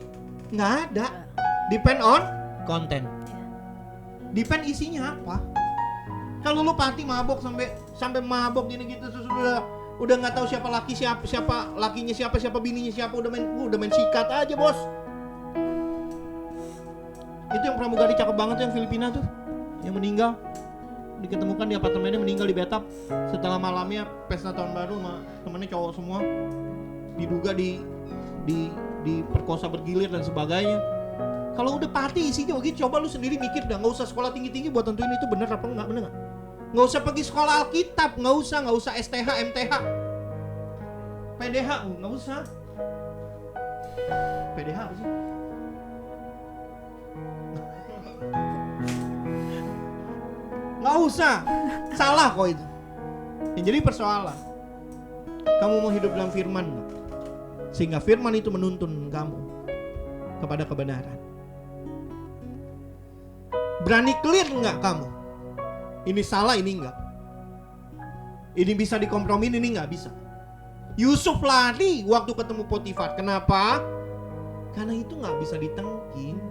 Nggak ada. Depend on konten. Depend isinya apa. Kalau lu party mabok sampai mabok gini gitu, terus udah nggak tahu siapa lakinya siapa bininya siapa, udah main sikat aja, bos. Itu yang pramugari cakep banget tuh, yang Filipina tuh, yang meninggal, diketemukan di apartemennya meninggal di bathtub setelah malamnya pesta tahun baru sama temennya cowok semua, diduga diperkosa bergilir dan sebagainya. Kalau udah party isinya begitu, coba lu sendiri mikir dah, nggak usah sekolah tinggi-tinggi buat tentuin itu bener apa enggak, bener nggak? Nggak usah pergi sekolah Alkitab, nggak usah STH, MTH, PDH, nggak usah. PDH apa sih? Nggak usah, salah kok itu. Yang jadi persoalan, kamu mau hidup dalam firman nggak? Sehingga firman itu menuntun kamu kepada kebenaran. Berani clear nggak kamu? Ini salah, ini enggak. Ini bisa dikompromin, ini nggak bisa. Yusuf lari waktu ketemu Potifar. Kenapa? Karena itu nggak bisa ditengking.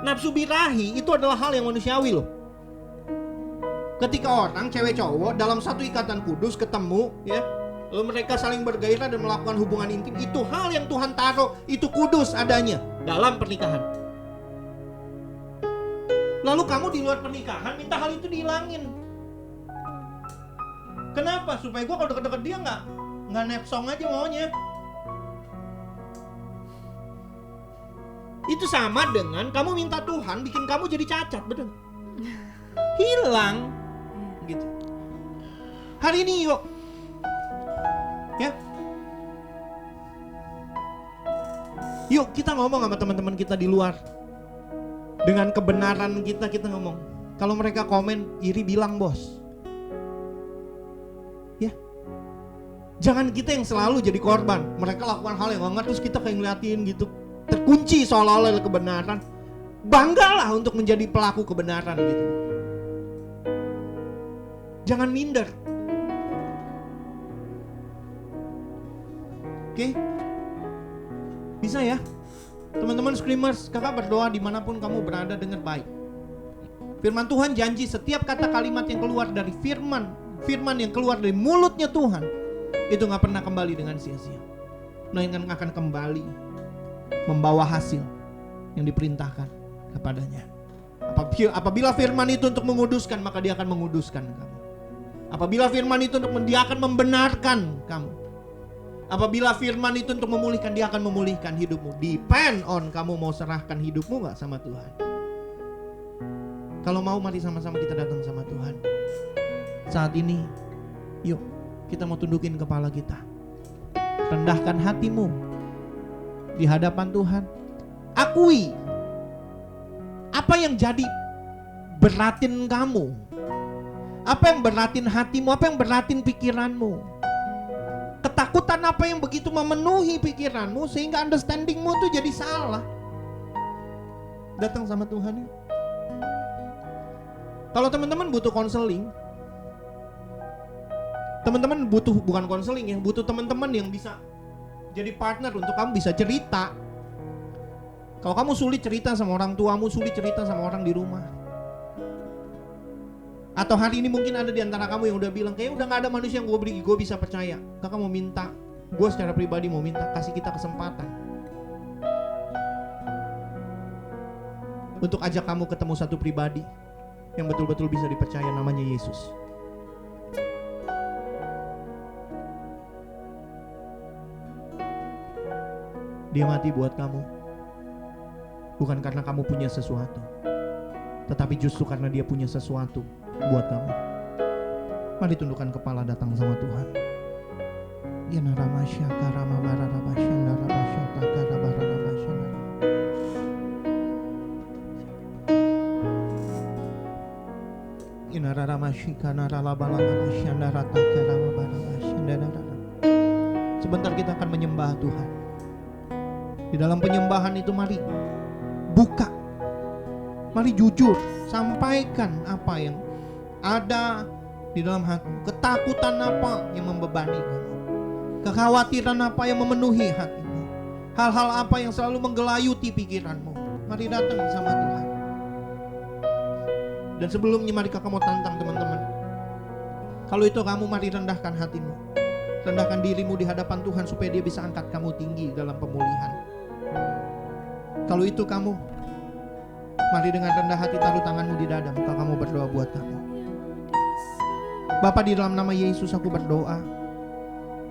Nafsu birahi itu adalah hal yang manusiawi loh. Ketika orang, cewek cowok dalam satu ikatan kudus ketemu, ya, lalu mereka saling bergairah dan melakukan hubungan intim, itu hal yang Tuhan taruh, itu kudus adanya dalam pernikahan. Lalu kamu di luar pernikahan minta hal itu dihilangin. Kenapa? Supaya gue kalau deket-deket dia nggak nepsong aja maunya. Itu sama dengan kamu minta Tuhan bikin kamu jadi cacat, betul? Hilang, gitu. Hari ini yuk, ya, yuk kita ngomong sama teman-teman kita di luar. Dengan kebenaran kita ngomong. Kalau mereka komen iri, bilang bos. Ya, jangan kita yang selalu jadi korban. Mereka lakukan hal yang enggak, terus kita kayak ngeliatin gitu, terkunci seolah-olah oleh kebenaran. Banggalah untuk menjadi pelaku kebenaran gitu. Jangan minder. Oke? Bisa ya? Teman-teman Screamers, kakak berdoa dimanapun kamu berada dengan baik. Firman Tuhan janji setiap kata kalimat yang keluar dari firman yang keluar dari mulutnya Tuhan, itu gak pernah kembali dengan sia-sia, melainkan akan kembali membawa hasil yang diperintahkan kepadanya. Apabila firman itu untuk menguduskan, maka dia akan menguduskan kamu. Apabila firman itu untuk dia akan membenarkan kamu. Apabila firman itu untuk memulihkan, dia akan memulihkan hidupmu. Depend on kamu mau serahkan hidupmu gak sama Tuhan. Kalau mau, mari sama-sama kita datang sama Tuhan. Saat ini, yuk kita mau tundukin kepala kita. Rendahkan hatimu di hadapan Tuhan. Akui apa yang jadi beratin kamu, apa yang beratin hatimu, apa yang beratin pikiranmu. Ketakutan apa yang begitu memenuhi pikiranmu sehingga understandingmu tuh jadi salah. Datang sama Tuhan yuk. Kalau teman-teman butuh konseling, teman-teman butuh bukan konseling ya, butuh teman-teman yang bisa jadi partner untuk kamu bisa cerita. Kalau kamu sulit cerita sama orang tuamu, sulit cerita sama orang di rumah. Atau hari ini mungkin ada di antara kamu yang udah bilang, kayaknya udah gak ada manusia yang gue bisa percaya. Kakak mau minta, gue secara pribadi mau minta, kasih kita kesempatan untuk ajak kamu ketemu satu pribadi yang betul-betul bisa dipercaya, namanya Yesus. Dia mati buat kamu, bukan karena kamu punya sesuatu, tetapi justru karena dia punya sesuatu buat kamu. Mari tundukkan kepala, datang sama Tuhan. Sebentar kita akan menyembah Tuhan. Di dalam penyembahan itu mari buka, mari jujur, sampaikan apa yang ada di dalam hatimu. Ketakutan apa yang membebani kamu, kekhawatiran apa yang memenuhi hatimu, hal-hal apa yang selalu menggelayuti pikiranmu. Mari datang sama Tuhan. Dan sebelumnya mari kakak mau tantang teman-teman. Kalau itu kamu, mari rendahkan hatimu, rendahkan dirimu di hadapan Tuhan supaya dia bisa angkat kamu tinggi dalam pemulihan. Kalau itu kamu, mari dengan rendah hati taruh tanganmu di dada, maka kamu berdoa buat kamu. Bapa, di dalam nama Yesus aku berdoa.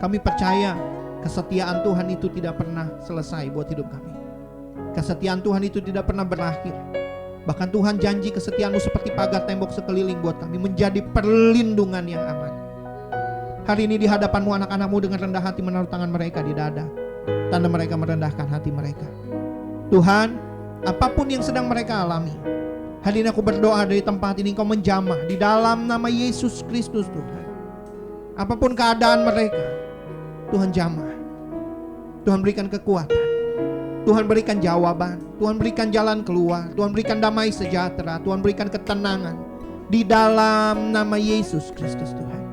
Kami percaya kesetiaan Tuhan itu tidak pernah selesai buat hidup kami. Kesetiaan Tuhan itu tidak pernah berakhir. Bahkan Tuhan janji kesetiaan-Mu seperti pagar tembok sekeliling buat kami, menjadi perlindungan yang aman. Hari ini di hadapan-Mu, anak-anak-Mu dengan rendah hati menaruh tangan mereka di dada, tanda mereka merendahkan hati mereka. Tuhan, apapun yang sedang mereka alami, hari ini aku berdoa dari tempat ini Engkau menjamah di dalam nama Yesus Kristus Tuhan. Apapun keadaan mereka, Tuhan jamah. Tuhan berikan kekuatan, Tuhan berikan jawaban, Tuhan berikan jalan keluar, Tuhan berikan damai sejahtera, Tuhan berikan ketenangan di dalam nama Yesus Kristus Tuhan.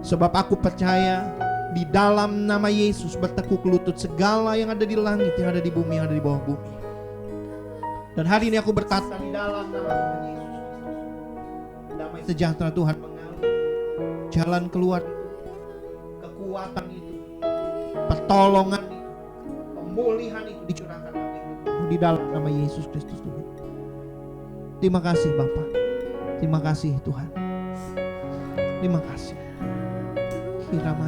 Sebab aku percaya di dalam nama Yesus bertekuk lutut segala yang ada di langit, yang ada di bumi, yang ada di bawah bumi. Dan hari ini aku berkata di dalam nama Tuhan Yesus Kristus, damai sejahtera Tuhan mengalir, jalan keluar itu, kekuatan itu, pertolongan itu, pemulihan itu dicurahkan di dalam nama Yesus Kristus Tuhan. Terima kasih Bapa, terima kasih Tuhan, terima kasih. Terima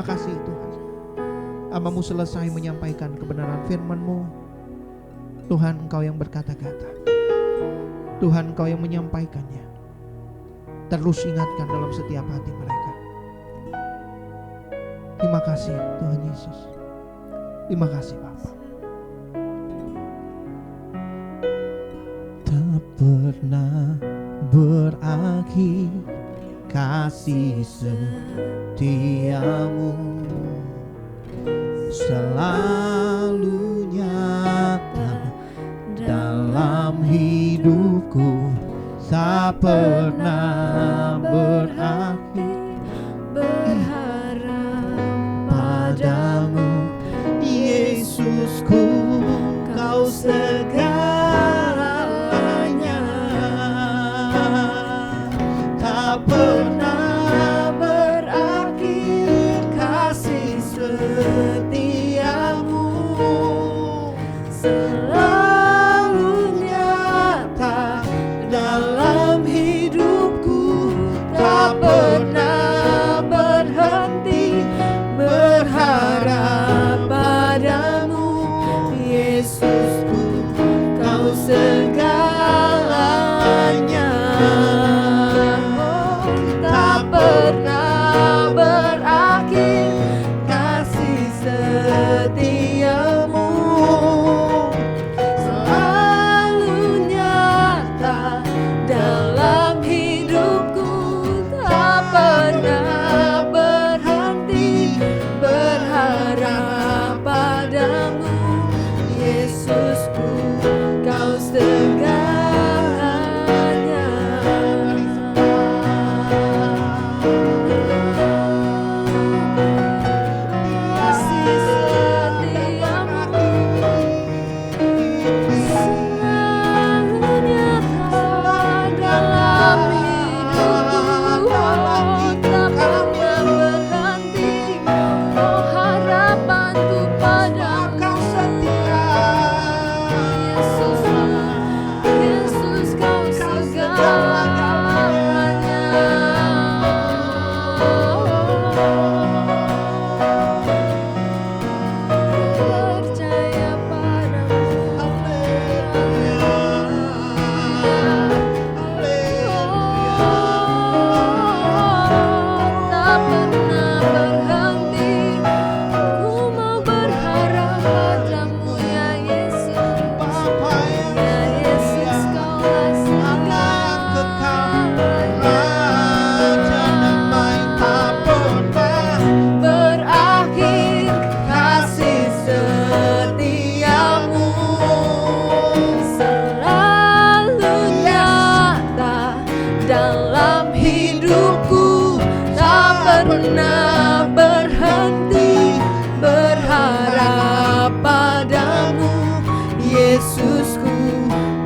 kasih Tuhan. Hamba-Mu selesai menyampaikan kebenaran firman-Mu. Tuhan, Engkau yang berkata-kata, Tuhan, Engkau yang menyampaikannya. Terus ingatkan dalam setiap hati mereka. Terima kasih Tuhan Yesus. Terima kasih Bapa. Tak pernah berakhir kasih setiamu, selalu nyata dalam hidupku, tak pernah berakhir. Berharap padamu Yesusku, Kau segalanya. Tak pernah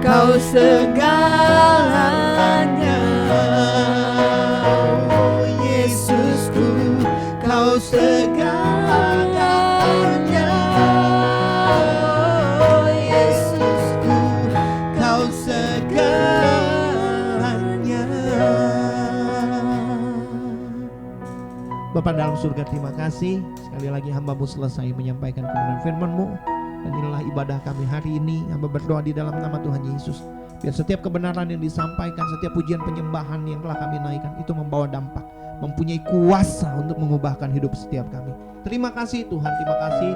Kau segalanya. Oh Yesusku, Kau segalanya. Oh Yesusku, Kau segalanya. Bapa dalam surga, terima kasih. Sekali lagi hamba-Mu selesai menyampaikan kebenaran firman-Mu. Dan inilah ibadah kami hari ini. Hamba berdoa di dalam nama Tuhan Yesus. Biar setiap kebenaran yang disampaikan, setiap pujian penyembahan yang telah kami naikkan, itu membawa dampak, mempunyai kuasa untuk mengubahkan hidup setiap kami. Terima kasih Tuhan, terima kasih.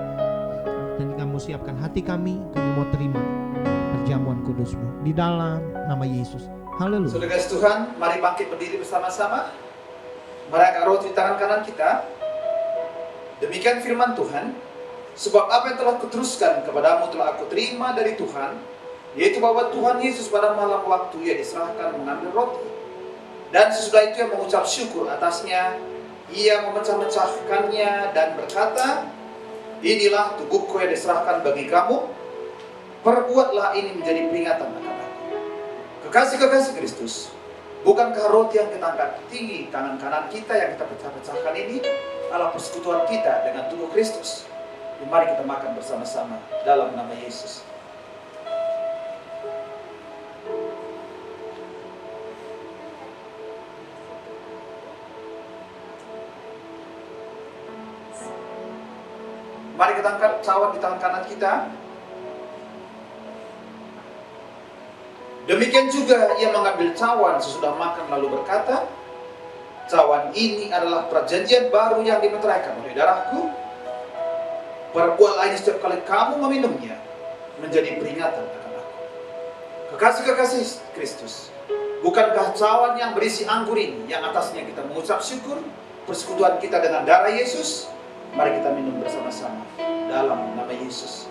Dan Kamu siapkan hati kami mau terima perjamuan kudus-Mu. Di dalam nama Yesus. Haleluya. Saudara kasih Tuhan, mari bangkit berdiri bersama-sama. Mari angkat roti di tangan kanan kita. Demikian firman Tuhan. Sebab apa yang telah kuteruskan kepadamu telah aku terima dari Tuhan, yaitu bahwa Tuhan Yesus pada malam waktu Ia diserahkan mengambil roti, dan sesudah itu Ia mengucap syukur atasnya. Ia memecah-mecahkannya dan berkata, inilah tubuhku yang diserahkan bagi kamu. Perbuatlah ini menjadi peringatan akan aku. Kekasih-kekasih Kristus, bukankah roti yang kita angkat tinggi tangan kanan kita yang kita pecah-pecahkan ini adalah persekutuan kita dengan tubuh Kristus? Mari kita makan bersama-sama dalam nama Yesus. Mari kita angkat cawan di tangan kanan kita. Demikian juga Ia mengambil cawan sesudah makan lalu berkata, cawan ini adalah perjanjian baru yang dimeteraikan oleh darahku. Perbuatlah ini setiap kali kamu meminumnya menjadi peringatan akan aku. Kekasih-kekasih Kristus, bukankah cawan yang berisi anggur ini yang atasnya kita mengucap syukur persekutuan kita dengan darah Yesus? Mari kita minum bersama-sama dalam nama Yesus.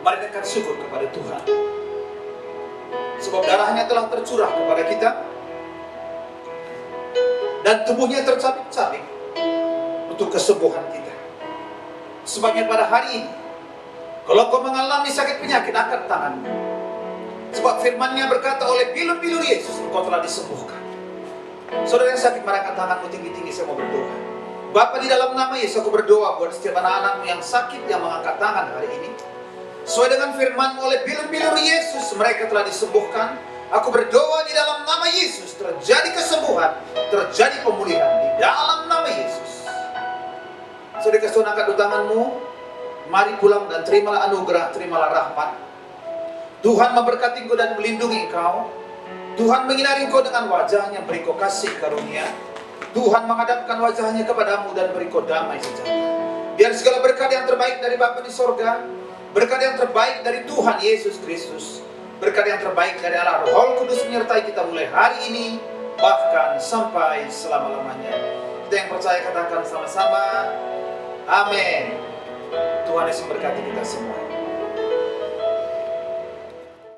Mari kita syukur kepada Tuhan, sebab darahnya telah tercurah kepada kita dan tubuhnya tercabik-cabik untuk kesembuhan kita. Sebabnya pada hari ini, kalau kau mengalami sakit penyakit, angkat tanganmu. Sebab firman-Nya berkata, oleh bilur-bilur Yesus engkau telah disembuhkan. Saudara yang sakit, mari angkat tanganmu tinggi-tinggi, saya mau berdoa. Bapa, di dalam nama Yesus aku berdoa buat setiap anak-anakmu yang sakit, yang mengangkat tangan hari ini. Sesuai dengan firman-Mu, oleh bilur-bilur Yesus mereka telah disembuhkan. Aku berdoa di dalam nama Yesus terjadi kesembuhan, terjadi pemulihan di dalam nama Yesus. Saudara kasih angkat dua tanganmu, mari pulang dan terimalah anugerah, terimalah rahmat. Tuhan memberkati engkau dan melindungi engkau. Tuhan menyinari engkau dengan wajahnya, beri kau kasih karunia. Tuhan menghadapkan wajahnya kepadamu dan beri kau damai sejahtera. Biar segala berkat yang terbaik dari Bapa di sorga, berkat yang terbaik dari Tuhan Yesus Kristus, berkat yang terbaik dari Allah Roh Kudus menyertai kita mulai hari ini, bahkan sampai selama-lamanya. Kita yang percaya katakan sama-sama, amin. Tuhan Yesus memberkati kita semua.